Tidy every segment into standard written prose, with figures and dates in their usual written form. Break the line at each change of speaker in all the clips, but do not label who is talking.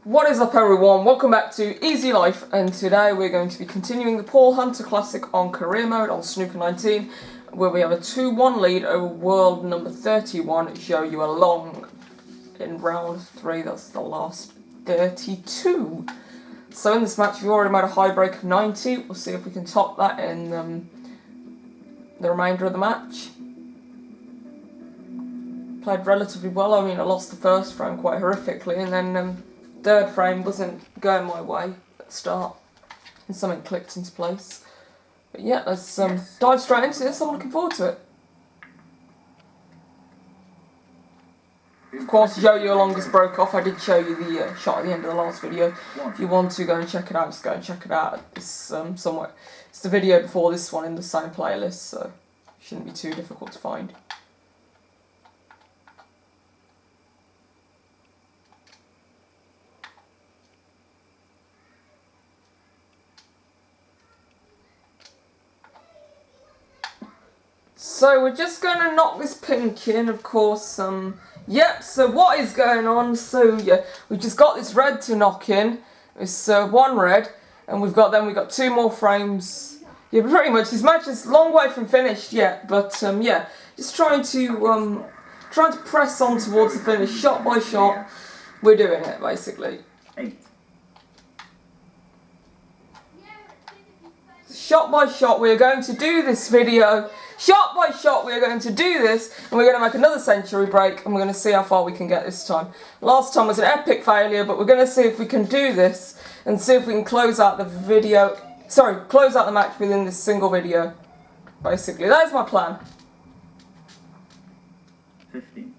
What is up everyone, welcome back to Easy Life, and today we're going to be continuing the Paul Hunter Classic on career mode on Snooker 19, where we have a 2-1 lead over world number 31, Zhou Yuelong, in round 3, that's the last 32. So in this match we've already made a high break of 90, we'll see if we can top that in the remainder of the match. Played relatively well. I mean, I lost the first frame quite horrifically, and then third frame wasn't going my way at the start, and something clicked into place. But yeah, let's dive straight into this. I'm looking forward to it. Of course, Zhou Yuelong just broke off. I did show you the shot at the end of the last video. If you want to go and check it out, just go and check it out. It's somewhere. It's the video before this one in the same playlist, so it shouldn't be too difficult to find. So we're just going to knock this pink in, of course. Yep, so what is going on? So yeah, we just got this red to knock in. It's one red, and we've got 2 more frames. Yeah, pretty much this match is a long way from finished yet, but yeah, just trying to press on towards the finish, shot by shot. We're doing it basically. Shot by shot, we are going to do this video. Shot by shot, we are going to do this, and we're going to make another century break, and we're going to see how far we can get this time. Last time was an epic failure, but we're going to see if we can do this, and see if we can close out the video, close out the match within this single video. Basically, that is my plan.
15.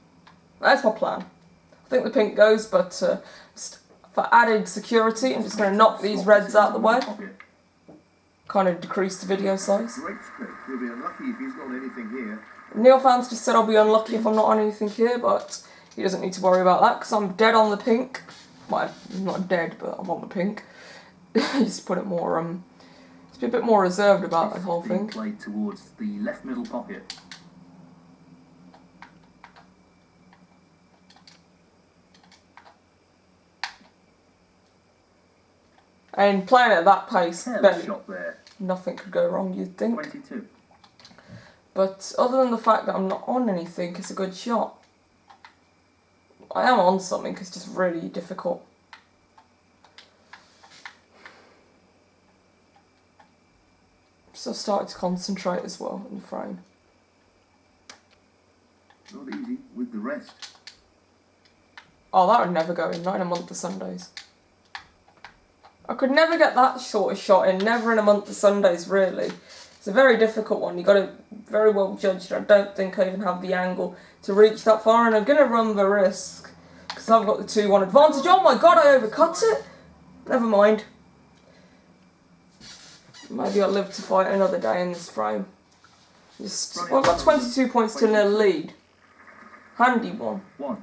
That's my plan. I think the pink goes, but for added security, I'm just going to knock these reds out of the way. Kind of decrease the video size.
Great script. He'll be unlucky if he's not anything here.
Neil Fans just said I'll be unlucky if I'm not on anything here, but he doesn't need to worry about that because I'm dead on the pink. Well, I'm not dead, but I'm on the pink. Just put it more, just be a bit more reserved about the whole thing.
Played towards the left middle pocket.
And playing at that pace,
Shot there.
Nothing could go wrong, you'd think.
22.
But other than the fact that I'm not on anything, it's a good shot. I am on something, it's just really difficult. So I've started to concentrate as well in the frame.
Not easy with the rest.
Oh, that would never go in, not in a month of Sundays. I could never get that sort of shot in, never in a month of Sundays, really. It's a very difficult one, you've got to very well judge it. I don't think I even have the angle to reach that far, and I'm going to run the risk, because I've got the 2-1 advantage. Oh my god, I overcut it! Never mind. Maybe I'll live to fight another day in this frame. Well, I've got 22 points to nil lead. Handy one. I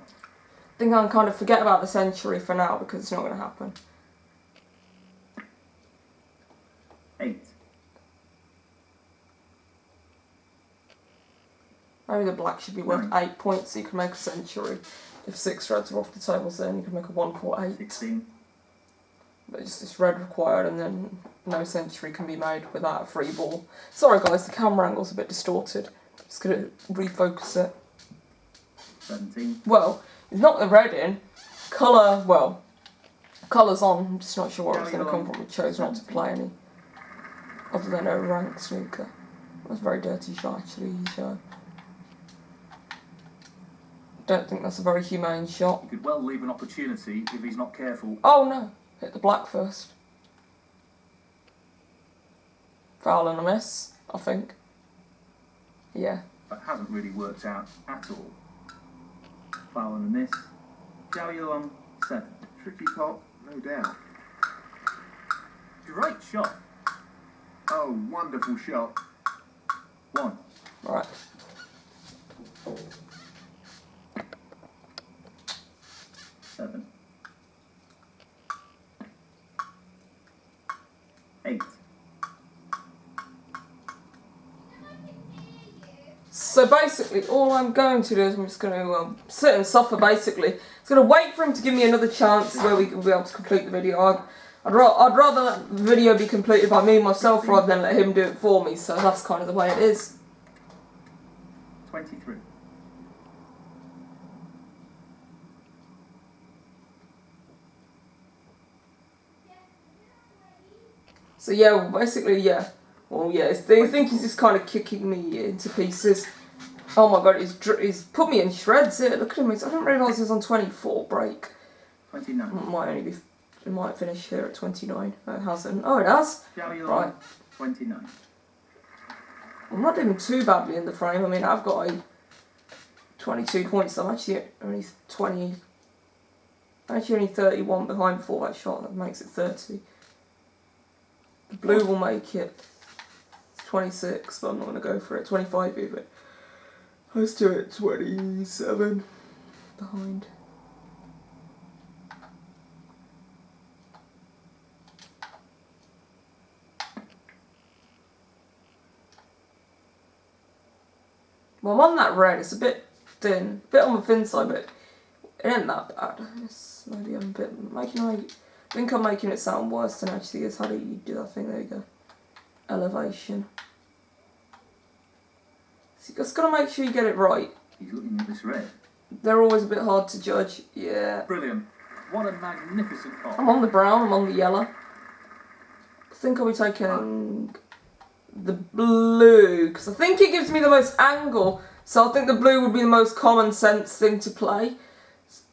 think I'll kind of forget about the century for now, because it's not going to happen.
8.
Maybe the black should be worth 8 points so you can make a century. If 6 reds are off the tables, then you can make a 1-4-8.
16.
But just this red required, and then no century can be made without a free ball. Sorry guys, the camera angle's a bit distorted. Just gonna refocus it.
17.
Well, it's not the red in. Colour, well, colour's on. I'm just not sure where it's going to come from. I chose not to play any other than a rank snooker. That's a very dirty shot actually, Zhou. Don't think that's a very humane shot.
He could well leave an opportunity if he's not careful.
Oh no, hit the black first. Foul and a miss, I think. Yeah.
That hasn't really worked out at all. Foul and a miss. Zhou Yuelong 7.
Tricky pot, no doubt.
Great shot.
Oh, wonderful shot.
1.
Right.
Seven. 8.
So basically, all I'm going to do is I'm just going to sit and suffer, basically. It's going to wait for him to give me another chance where we can be able to complete the video. I'd rather let the video be completed by me myself rather than let him do it for me, so that's kind of the way it is.
23.
So yeah, well, basically, yeah. Well, yeah, they think he's just kind of kicking me into pieces. Oh my god, he's put me in shreds here. Look at him. I didn't realise he was on 24 break.
29.
It might finish here at 29. It hasn't. Oh, it has.
Zhou Yuelong,
Right.
29.
I'm not doing too badly in the frame. I mean, I've got a 22 points. I'm actually only 20. Actually, only 31 behind before that shot. That makes it 30. The blue will make it 26, but I'm not going to go for it. 25 even. Let's do it 27 behind. Well, I'm on that red. It's a bit thin. A bit on the thin side, but it ain't that bad. Maybe I'm a bit I think I'm making it sound worse than it actually is. How do you do that thing? There you go. Elevation. So you just got to make sure you get it right.
He's looking at this red.
They're always a bit hard to judge. Yeah.
Brilliant. What a magnificent pot.
I'm on the brown. I'm on the yellow. I think I'll be taking the blue because I think it gives me the most angle. So I think the blue would be the most common sense thing to play.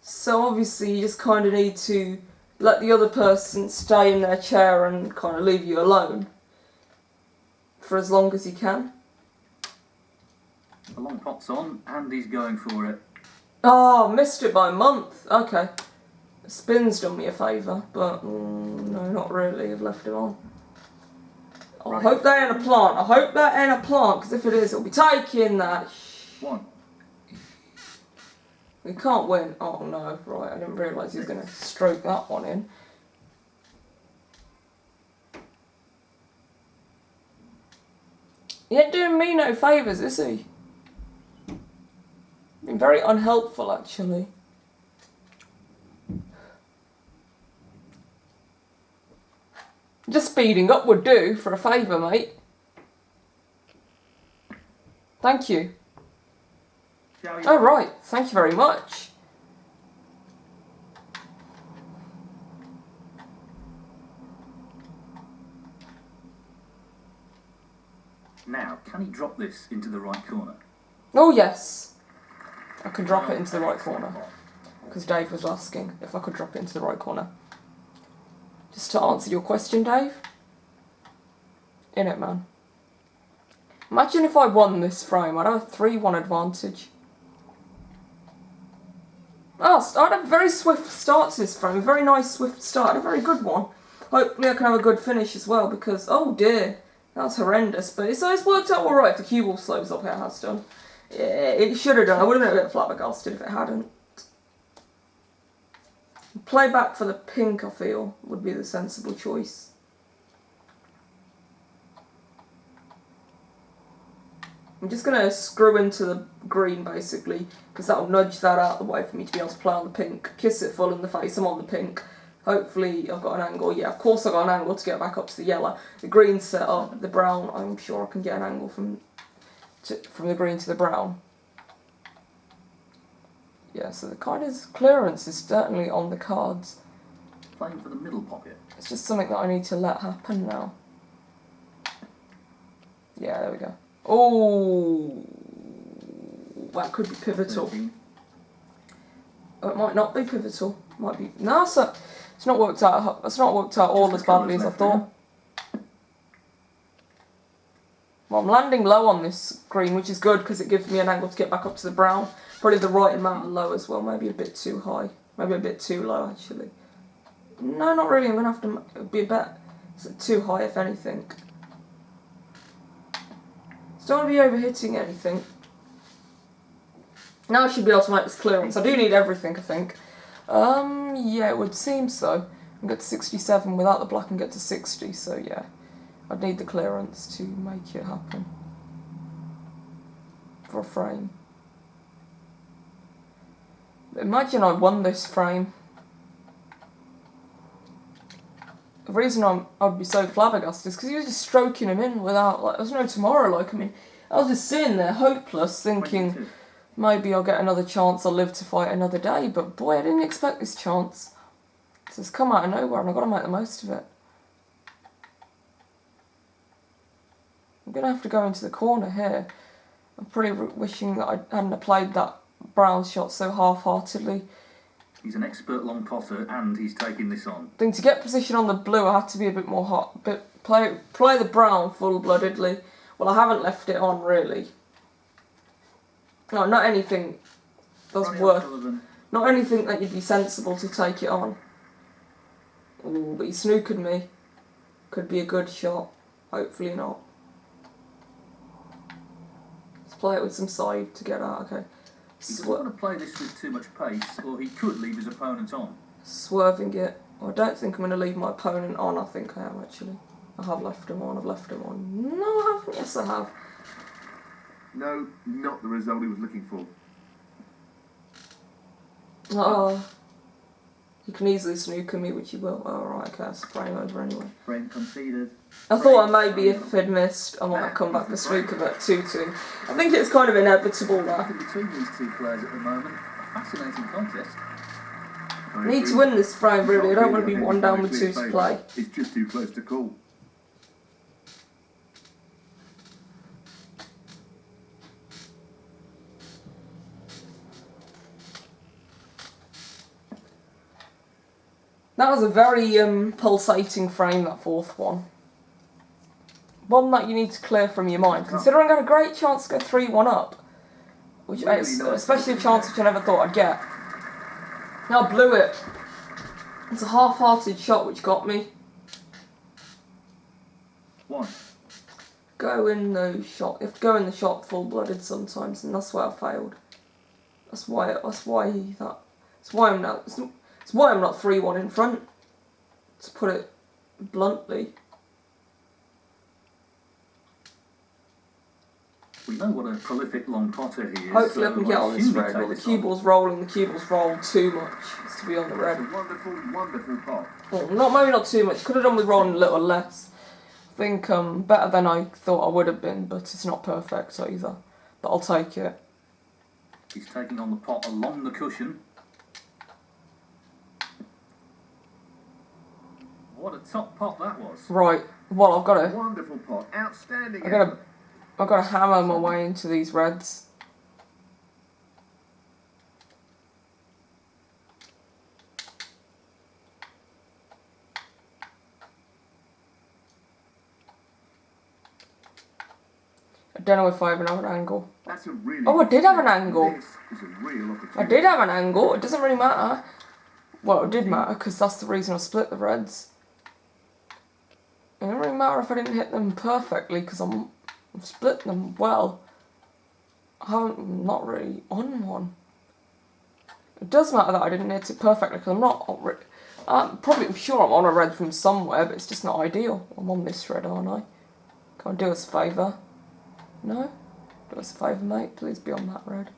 So obviously you just kind of need to let the other person stay in their chair and kind of leave you alone for as long as you can.
The long pot's on and he's going for it.
Oh, missed it by a month. Okay. Spin's done me a favour, but no, not really. I've left it on. Oh, I hope that ain't a plant. I hope that ain't a plant, because if it is, it'll be taking that.
1.
We can't win. Oh no, right, I didn't realise he was going to stroke that one in. He ain't doing me no favours, is he? Been very unhelpful, actually. Just speeding up would do for a favour, mate. Thank you. Oh, right. Thank you very much.
Now, can he drop this into the right corner?
Oh, yes. I can drop it into the right corner. Because Dave was asking if I could drop it into the right corner. Just to answer your question, Dave. Innit, man. Imagine if I won this frame. I'd have a 3-1 advantage. Oh, I had a very swift start to this frame. A very nice swift start. A very good one. Hopefully I can have a good finish as well because, oh dear, that's horrendous. But it's worked out alright if the cue ball slows up. It has done. Yeah, it should have done. I would have been a bit flabbergasted if it hadn't. Play back for the pink, I feel, would be the sensible choice. I'm just going to screw into the green, basically, because that will nudge that out of the way for me to be able to play on the pink. Kiss it full in the face, I'm on the pink. Hopefully I've got an angle. Yeah, of course I've got an angle to get back up to the yellow. The green set up, the brown, I'm sure I can get an angle from the green to the brown. Yeah, so the kind of clearance is certainly on the cards.
Playing for the middle pocket.
It's just something that I need to let happen now. Yeah, there we go. Oh, that could be pivotal.
13.
Oh, it might not be pivotal. Might be. No, it's not worked out. It's not worked out all as badly as I thought. Well, I'm landing low on this green, which is good because it gives me an angle to get back up to the brown. Probably the right amount of low as well. Maybe a bit too high. Maybe a bit too low, actually. No, not really. I'm going to have to be a bit too high, if anything. Just don't want to be overhitting anything. Now I should be able to make this clearance. I do need everything, I think. Yeah, it would seem so. I can get to 67 without the black and get to 60, so yeah. I'd need the clearance to make it happen. for a frame. But imagine I won this frame. The reason I'd be so flabbergasted is because he was just stroking him in without, like, there's no tomorrow. Like, I mean, I was just sitting there hopeless, thinking
22.
maybe I'll get another chance, I'll live to fight another day. But boy, I didn't expect this chance. So it's come out of nowhere, and I've got to make the most of it. I'm going to have to go into the corner here. I'm pretty wishing that I hadn't played that brown shot so half-heartedly.
He's an expert long potter, and he's taking this on.
I think to get position on the blue, I had to be a bit more hot. But play the brown full-bloodedly. Well, I haven't left it on, really. No, not anything that's
Ronnie
worth...
O'Sullivan.
Not anything that you'd be sensible to take it on. Ooh, but he snookered me. Could be a good shot. Hopefully not. Let's play it with some side to get out, okay.
He doesn't want to play this with too much pace, or he could leave his opponent on.
Swerving it. Well, I don't think I'm going to leave my opponent on. I think I am, actually. I have left him on. I've left him on. No, I haven't. Yes, I have.
No, not the result he was looking for.
Oh. He can easily snooker me, which he will. Oh, right, okay. That's a frame over anyway.
Frame conceded.
I thought maybe if he'd missed, I might have come back to snooker, but 2-2. I think it's kind of inevitable now.
Nothing between these two players at the moment. A fascinating contest.
I need to win this frame, really. I don't want to be one down with 2 to play.
It's just too close to call.
That was a very pulsating frame, that fourth one. One that you need to clear from your mind. Considering I had a great chance to go 3-1 up, which especially a chance which I never thought I'd get. Now I blew it. It's a half-hearted shot which got me.
1.
Go in the shot. You have to go in the shot full-blooded sometimes, and that's where I failed. That's why I'm not 3-1 in front. To put it bluntly.
We know what a prolific long potter he is.
Hopefully I can get on this
assume he
red. Well, the
takes
cue
on.
ball's rolling. The cue ball's rolled too much. It's to be on the red.
It's a wonderful, wonderful pot.
Well, maybe not too much. Could have done with rolling a little less. I think better than I thought I would have been, but it's not perfect either. But I'll take it.
He's taking on the pot along the cushion. What a top pot that was.
Right. Well, I've got to.
Wonderful pot. Outstanding.
I've got to hammer my way into these reds. I don't know if I even have an angle.
That's a really
Oh, I did have an angle.
This is a real opportunity.
I did have an angle. It doesn't really matter. Well, it did matter because that's the reason I split the reds. It didn't really matter if I didn't hit them perfectly because I'm splitting them well. I'm not really on one. It does matter that I didn't hit it perfectly because I'm sure I'm on a red from somewhere, but it's just not ideal. I'm on this red, aren't I? Can I do us a favour? No? Do us a favour, mate. Please be on that red.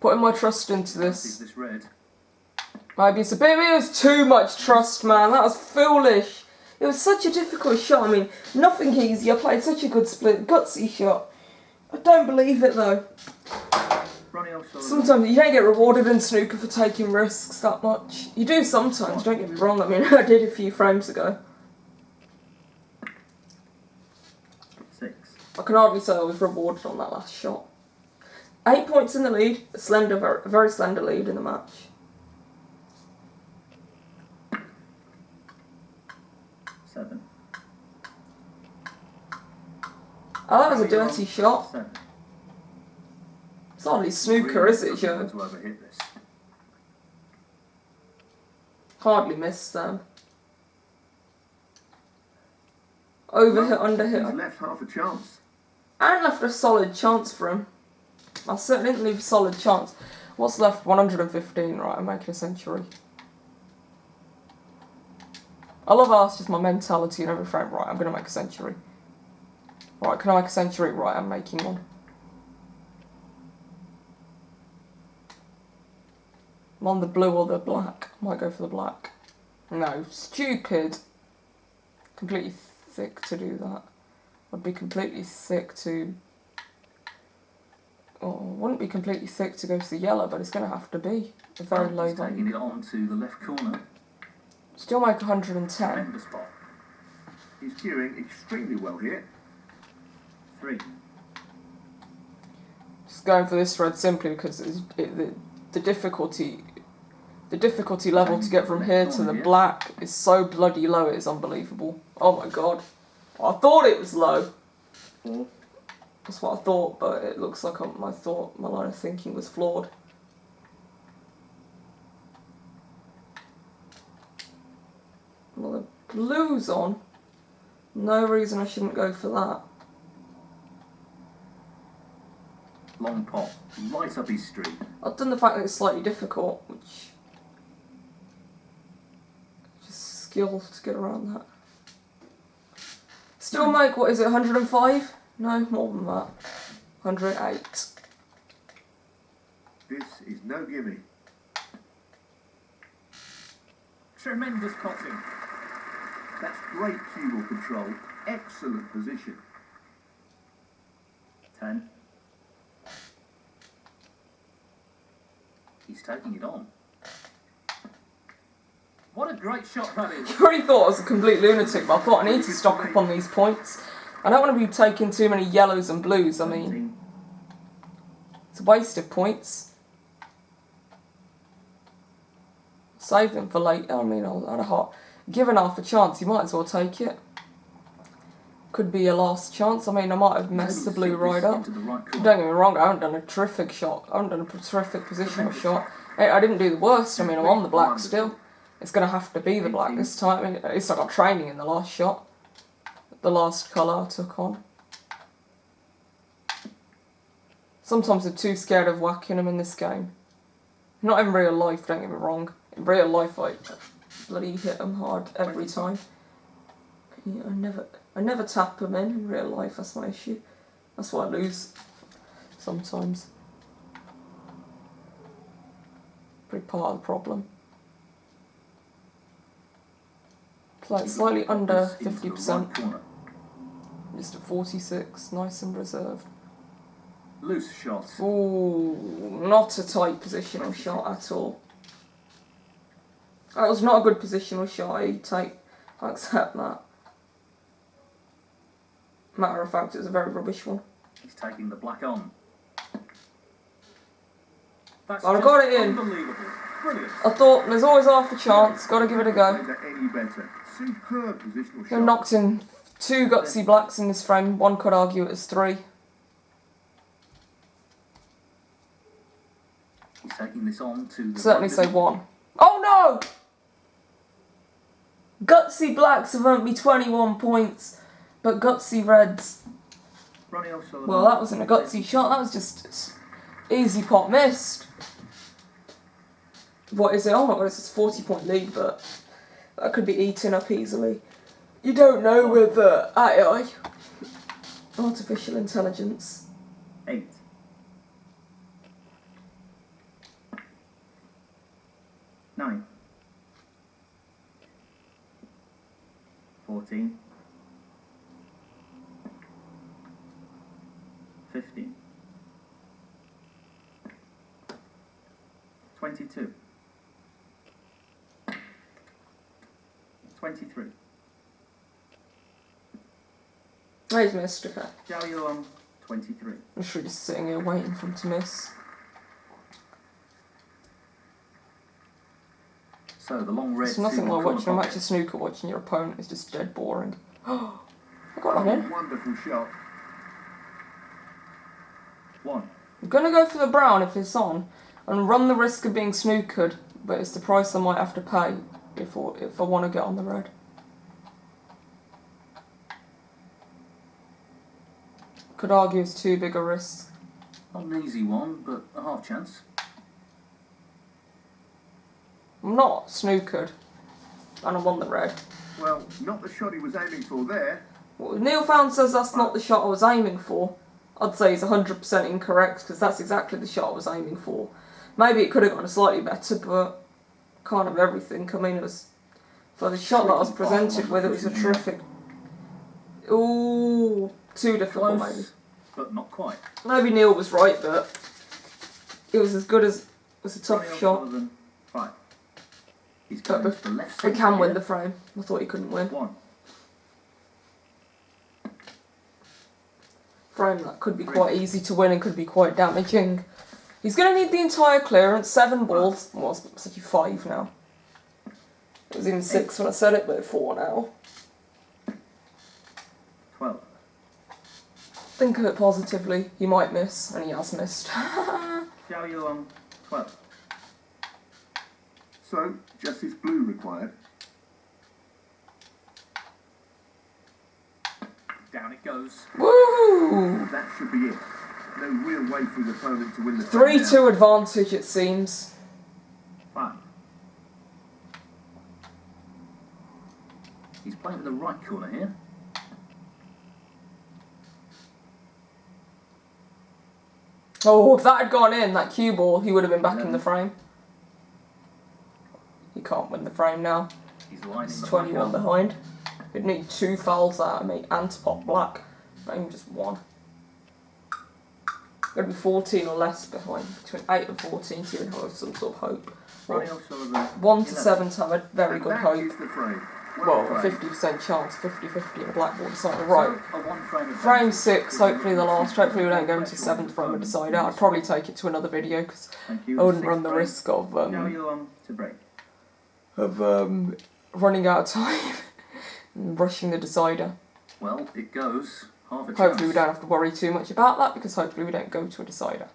Putting my trust into this.
This red.
Maybe it's a bit. It was too much trust, man. That was foolish. It was such a difficult shot. I mean, nothing easy. I played such a good split, gutsy shot. I don't believe it though.
Ronnie O'Sullivan.
Sometimes you don't get rewarded in snooker for taking risks that much. You do sometimes. Don't get me wrong. I mean, I did a few frames ago.
6.
I can hardly say I was rewarded on that last shot. 8 points in the lead. A very slender lead in the match. Oh, that was a dirty shot.
7.
It's hardly snooker, is it, Joe?
To overhit this.
Hardly missed them. Overhit, underhit.
He's left half a chance.
I left a solid chance for him. I certainly didn't leave a solid chance. What's left? 115, right, I'm making a century. I love how that's just my mentality in every frame. Right, I'm going to make a century. Right, can I make a century? Right, I'm making one. I'm on the blue or the black. Might go for the black. No, stupid. Completely thick to do that. I'd be completely thick to... Oh, I wouldn't be completely thick to go to the yellow, but it's going to have to be a very low
He's taking
value.
it on to the left corner.
Still make 110.
Tremendous spot.
He's queuing extremely well here.
3.
Just going for this red simply because the difficulty level to get from here to the black is so bloody low, it is unbelievable. Oh my god. I thought it was low.
4.
That's what I thought, but it looks like my line of thinking was flawed. Well, the blue's on. No reason I shouldn't go for that.
Long pot. Right up his street.
Other than the fact that it's slightly difficult, which... just skill to get around that. Still make, what is it, 105? No, more than that. 108.
This is no gimme.
Tremendous potting.
That's great cue ball control. Excellent position.
10. He's taking it on. What a great shot that is.
I already thought I was a complete lunatic, but I thought I need to stock up on these points. I don't want to be taking too many yellows and blues, I mean,
17.
it's a waste of points. Save them for later, I mean, given half a chance, you might as well take it. Could be your last chance, I mean, I might have messed the blue right up. Don't get me wrong, I haven't done a terrific shot, I haven't done a terrific positional shot. I didn't do the worst, I mean, I'm on the black still. It's going to have to be the black this time, I mean, at least I got training in the last shot. The last colour I took on. Sometimes I'm too scared of whacking them in this game. Not in real life, don't get me wrong. In real life, I bloody hit them hard every time. Yeah, I never tap them in real life, that's my issue. That's why I lose sometimes. Pretty part of the problem. Like slightly under 50%. Just at 46, nice and reserved.
Loose shot.
Ooh, not a tight positional shot at all. That was not a good positional shot, I accept that. Matter of fact, it was a very rubbish one.
He's taking the black on. That's
I got it in.
Unbelievable. Brilliant.
I thought there's always half a chance, gotta give it a go.
Any better. Superb positional
I
shot.
knocked in 2 gutsy blacks in this frame, one could argue it was 3.
He's taking this on to the
Certainly say 1. Oh no! Gutsy blacks have earned me 21 points, but gutsy reds...
Ronnie O'Sullivan.
Well, that wasn't a gutsy shot, that was just easy pot missed. What is it? Oh my god, it's a 40-point lead, but that could be eaten up easily. You don't know with AI, artificial intelligence.
8. 9. 14. 15. 22. 23.
Oh, he's missed, okay.
Zhou Yuelong, 23.
I'm sure just sitting here waiting for him to miss.
So the long red.
It's nothing
super
like watching a
corner
match of snooker, watching your opponent is just dead boring. I got one in.
Wonderful shot.
1.
I'm gonna go for the brown if it's on, and run the risk of being snookered, but it's the price I might have to pay if I want to get on the red. Could argue it's too big a risk.
Not an easy one, but a half chance.
I'm not snookered, and I'm on the red.
Well, not the shot he was aiming for there.
Well, Neil Found says that's not the shot I was aiming for. I'd say he's 100% incorrect because that's exactly the shot I was aiming for. Maybe it could have gone slightly better, but can't have everything. I mean, it was for the shot that I was presented with. It was a terrific. Ooh, too difficult
Close,
maybe.
but not quite.
Maybe Neil was right, but it was as good as it was a tough
Ronnie
shot.
O'Sullivan, 5. He's
But
going to the left
we
centre
can win
here.
the frame. I thought he couldn't win.
1.
Frame that could be quite easy to win and could be quite damaging. He's going to need the entire clearance. 7 balls. Well, it's actually 5 now. It was even 6 when I said it, but 4 now.
12.
Think of it positively. He might miss, and he has missed.
Zhou Yuelong, 12.
So, justice blue required.
Down it goes.
Woo!
That should be it. No real way for the opponent to win the frame now.
3-2 advantage, it seems.
5. He's playing in the right corner here.
Oh, if that had gone in, that cue ball, he would have been back in the frame. He can't win the frame now.
He's lining
He's
the
21
back up.
behind. He'd need 2 fouls out of me and to pop black. Not even just 1. It'd be 14 or less behind. Between 8 and 14 to even have some sort of hope.
Ronnie O'Sullivan,
1 to
11.
7 to have a very good
That
hope.
is the frame.
Well, a
played.
50% chance, 50-50 on the blackboard decider. Right.
So, a 1 frame advantage.
Frame 6, hopefully the last. Hopefully we don't go into 7th frame of decider. I'd probably take it to another video because
Thank you.
I wouldn't
6th
run the
frame.
risk of
Zhou Yuelong to break.
running out of time and rushing the decider.
Well, it goes. Half a chance.
Hopefully we don't have to worry too much about that because hopefully we don't go to a decider.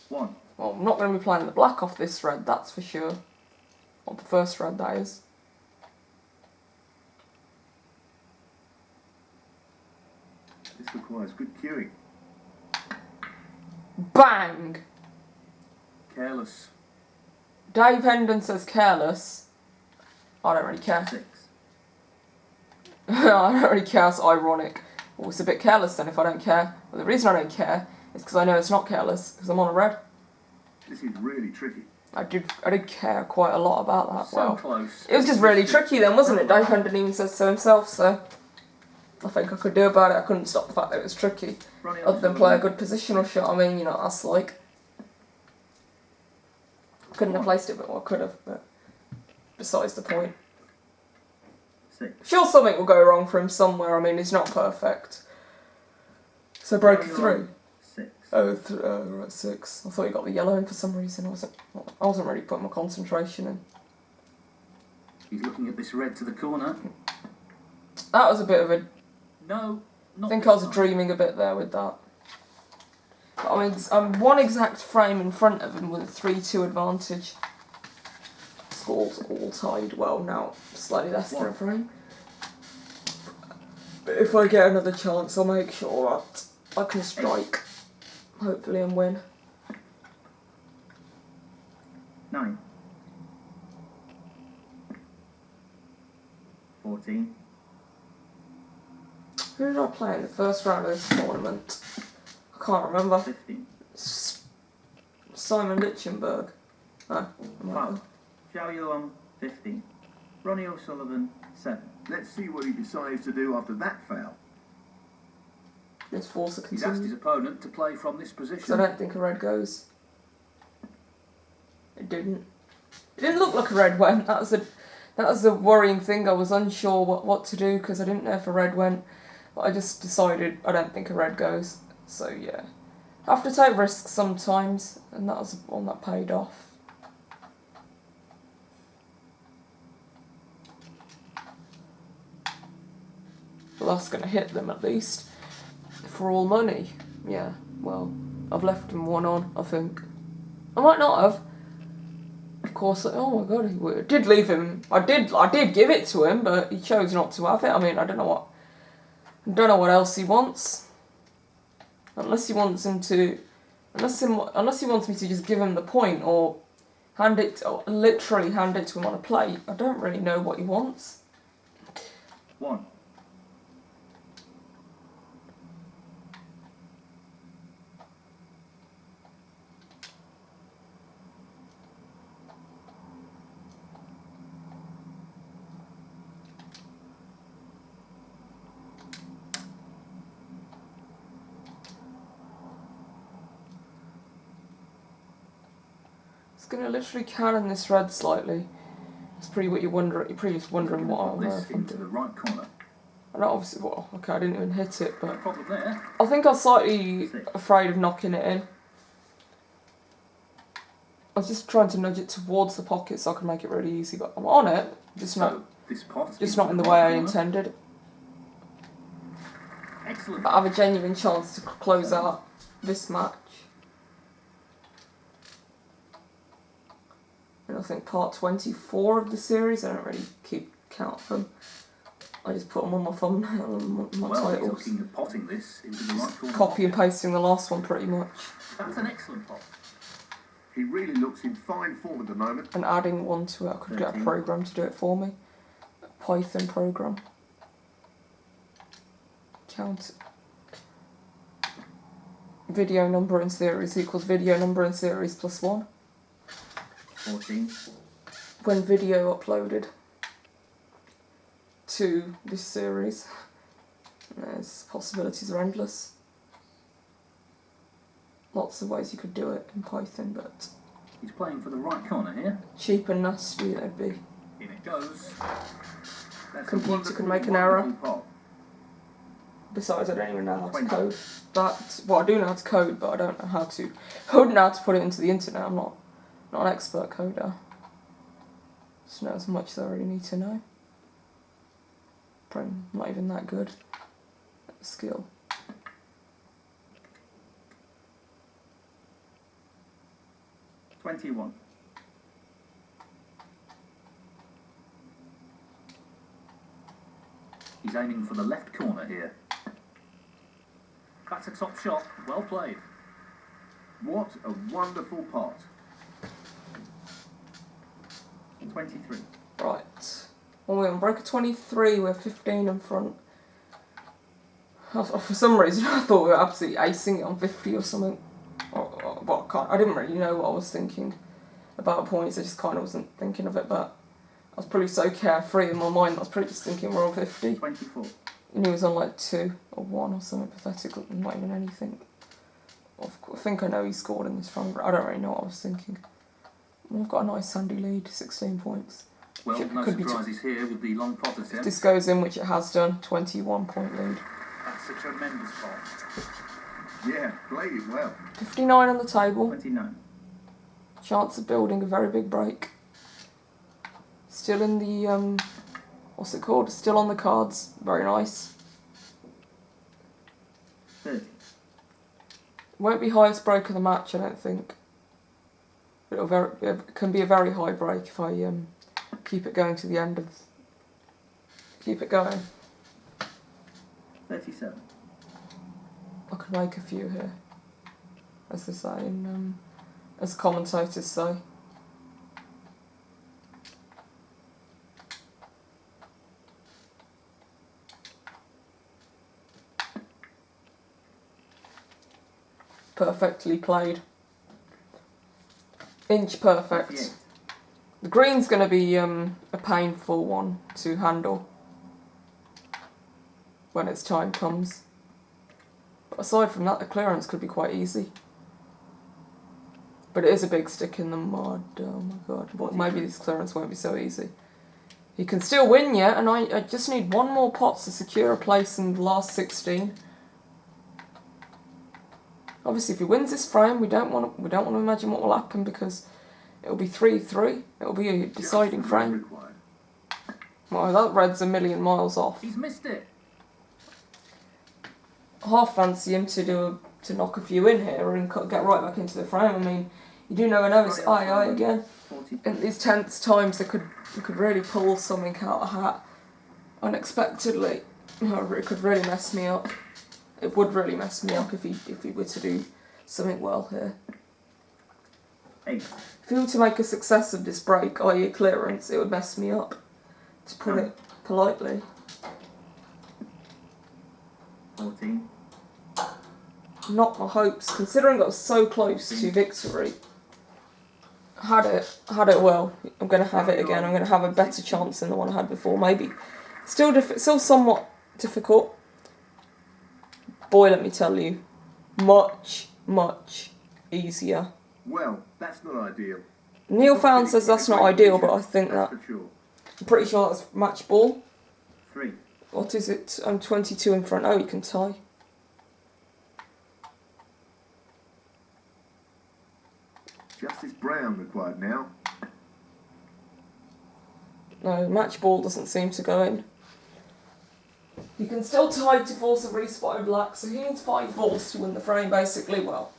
1.
Well, I'm not going to be playing the black off this red, that's for sure. On the first red, that is.
This requires good cueing.
Bang!
Careless.
Dave Hendon says careless. I don't really care.
6.
I don't really care, it's ironic. Well, it's a bit careless then if I don't care. Well, the reason I don't care is because I know it's not careless, because I'm on a red.
This is really tricky.
I did care quite a lot about that.
So
Well,
close.
it was just really tricky then, wasn't it? Dave Hendon even says so himself, so I think I could do about it. I couldn't stop the fact that it was tricky.
Ronnie
Other than
O'Sullivan,
play a good positional shot, I mean, you know, that's like... Couldn't have placed it, but well, I could have, but besides the point.
6.
Sure, something will go wrong for him somewhere. I mean, he's not perfect. So broke
Zhou Yuelong,
through.
6.
Right, 6. I thought he got the yellow in for some reason. I wasn't really putting my concentration in.
He's looking at this red to the corner.
That was a bit of a...
No, not
I think
this
I was
time.
dreaming a bit there with that. But I mean, I'm 1 exact frame in front of him with a 3-2 advantage. Scores all tied. Well, now slightly less than a frame. But if I get another chance, I'll make sure that I can strike. Hopefully and win.
9. 14.
Who did I play in the first round of this tournament? I can't remember.
15.
Simon Lichtenberg. No, I might
5.
have.
Zhou Yuelong, 15. Ronnie O'Sullivan, 7.
Let's see what he decides to do after that foul.
Let's force a
He's asked his
continue.
opponent to play from this
Because I
position.
don't think a red goes. It didn't. It didn't look like a red went. That was the worrying thing. I was unsure what to do because I didn't know if a red went. But I just decided I don't think a red goes. So yeah. I have to take risks sometimes, and that was one that paid off. Well, that's going to hit them at least. For all money. Yeah, well, I've left him 1 on, I think. I might not have. Of course, oh my god, I did leave him. I did give it to him, but he chose not to have it. I mean, I don't know what else he wants. Unless he wants him to, unless he wants me to just give him the point or literally hand it to him on a plate. I don't really know what he wants.
1.
It's going to literally cannon this red slightly. It's pretty what you're wondering. You're pretty just wondering what on earth I'm
into the
doing.
right corner.
And obviously, well, okay, I didn't even hit it,
No
but
problem there.
I think I was slightly afraid of knocking it in. I was just trying to nudge it towards the pocket so I could make it really easy, but I'm on it. Just not in the way I intended.
Excellent.
But I have a genuine chance to close out this match. And I think part 24 of the series, I don't really keep count of them. I just put them on my thumbnail and my titles.
He's looking at potting this into the right corner.
Copy and pasting the last one pretty much.
That's an excellent pot.
He really looks in fine form at the moment.
And adding one to it, I could get a program to do it for me. A Python program. Count. Video number in series equals video number in series plus 1.
14.
When video uploaded to this series, there's possibilities are endless. Lots of ways you could do it in Python, but
He's playing for the right corner here.
cheap and nasty they'd be.
In it goes. That's
Computer can make an error.
Pot.
Besides, I don't even know how to code. Well, I do know how to code, but I don't know how to. I wouldn't know how to put it into the internet. I'm not an expert coder. Just know as much as I really need to know. Probably not even that good at the skill.
$21. He's aiming for the left corner here. That's a top shot. Well played.
What a wonderful pot.
23.
Right. Well, we're on breaker 23, we're 15 in front. For some reason, I thought we were absolutely acing it on 50 or something. I didn't really know what I was thinking about points, I just kind of wasn't thinking of it, but I was probably so carefree in my mind, I was probably just thinking we're on 50.
24.
And he was on like 2 or 1 or something pathetic, not even anything. I think I know he scored in this front, but I don't really know what I was thinking. We've got a nice handy lead, 16 points.
Well, no surprises here with the long pot attempt.
If this goes in, which it has done, 21 point lead.
That's a tremendous pot.
Yeah, played it well.
59 on the table.
29.
Chance of building a very big break. Still in the, what's it called? Still on the cards. Very nice.
30.
Won't be highest break of the match, I don't think. But it can be a very high break if I keep it going to the end of... Keep it going.
37.
I could make a few here. As they say, as commentators say. Perfectly played. Inch perfect.
38.
The green's going to be a painful one to handle when its time comes. But aside from that, the clearance could be quite easy. But it is a big stick in the mud. Oh my god. Well, maybe this clearance won't be so easy. He can still win yet, and I just need one more pot to secure a place in the last 16. Obviously, if he wins this frame, we don't want to imagine what will happen because it'll be 3-3. It'll be a deciding frame. Well, that red's a million miles off.
He's missed it.
Half fancy him to knock a few in here and get right back into the frame. I mean, you do never know. It's I again.
40.
In these tense times, you could really pull something out of a hat unexpectedly. It could really mess me up. It would really mess me up if he were to do something well here.
8.
If he were to make a success of this break, i.e. clearance, it would mess me up, to put it politely.
14.
Not my hopes, considering I was so close to victory. Had it well. I'm going to have it again. I'm going to have a better chance than the one I had before, maybe. Still somewhat difficult. Boy, let me tell you, much, much easier.
Well, that's not ideal.
Neil Found says that's not ideal, but I think
That's
that...
for sure.
I'm pretty sure that's match ball.
3.
What is it? I'm 22 in front. Oh, you can tie.
Justice Brown required now.
No, match ball doesn't seem to go in. You can still tie to force a respot in black, so he needs 5 balls to win the frame, basically. Well,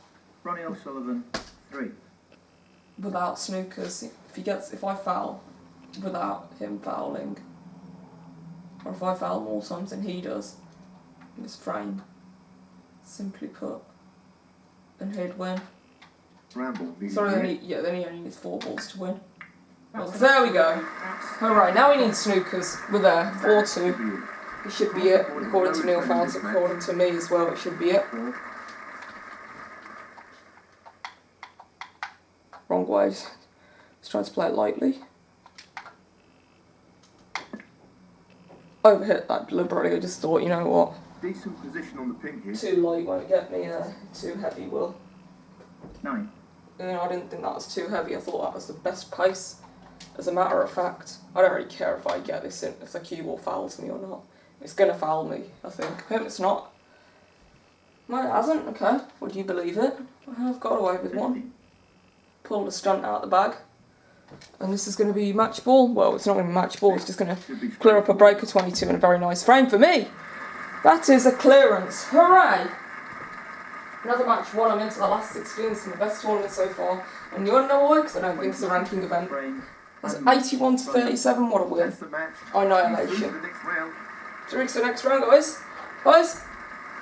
Ronnie O'Sullivan, 3.
without snookers, if I foul without him fouling, or if I foul more times than he does in this frame, simply put, then he'd win.
Ramble needed
Sorry, then he only needs 4 balls to win. Well, there we go. Alright, now we need snookers. We're there, 4-2. It should be it, according to Neil Found, according to me as well, it should be it. Wrong way. Let's try to play it lightly. Overhit that deliberately, I just thought, you know what?
Decent position on the pink here.
Too light won't get me there, too heavy will.
9.
I didn't think that was too heavy, I thought that was the best pace. As a matter of fact, I don't really care if I get this in, if the cue ball fouls me or not. It's going to foul me, I think. I hope it's not. No, it hasn't, okay. Would you believe it? I've got away with one. Pulled a stunt out of the bag. And this is going to be match ball. Well, it's not going to be match ball, it's just going to clear up a break of 22 in a very nice frame for me. That is a clearance. Hooray! Another match won. I'm into the last 16. It's my best tournament so far. And you want to know why? Because I don't think it's a ranking event. That's 81 to 37. What a win.
That's the match.
Annihilation.
The next round.
Through to the next round, guys. Guys,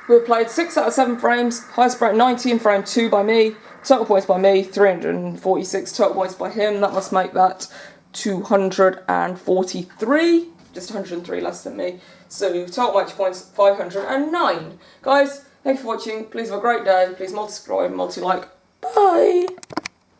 we've played 6 out of 7 frames. Highest break 90 in frame 2 by me. Total points by me, 346. Total points by him. That must make that 243. Just 103 less than me. So total match points 509. Guys, thanks for watching. Please have a great day. Please multi-subscribe, multi-like. Bye.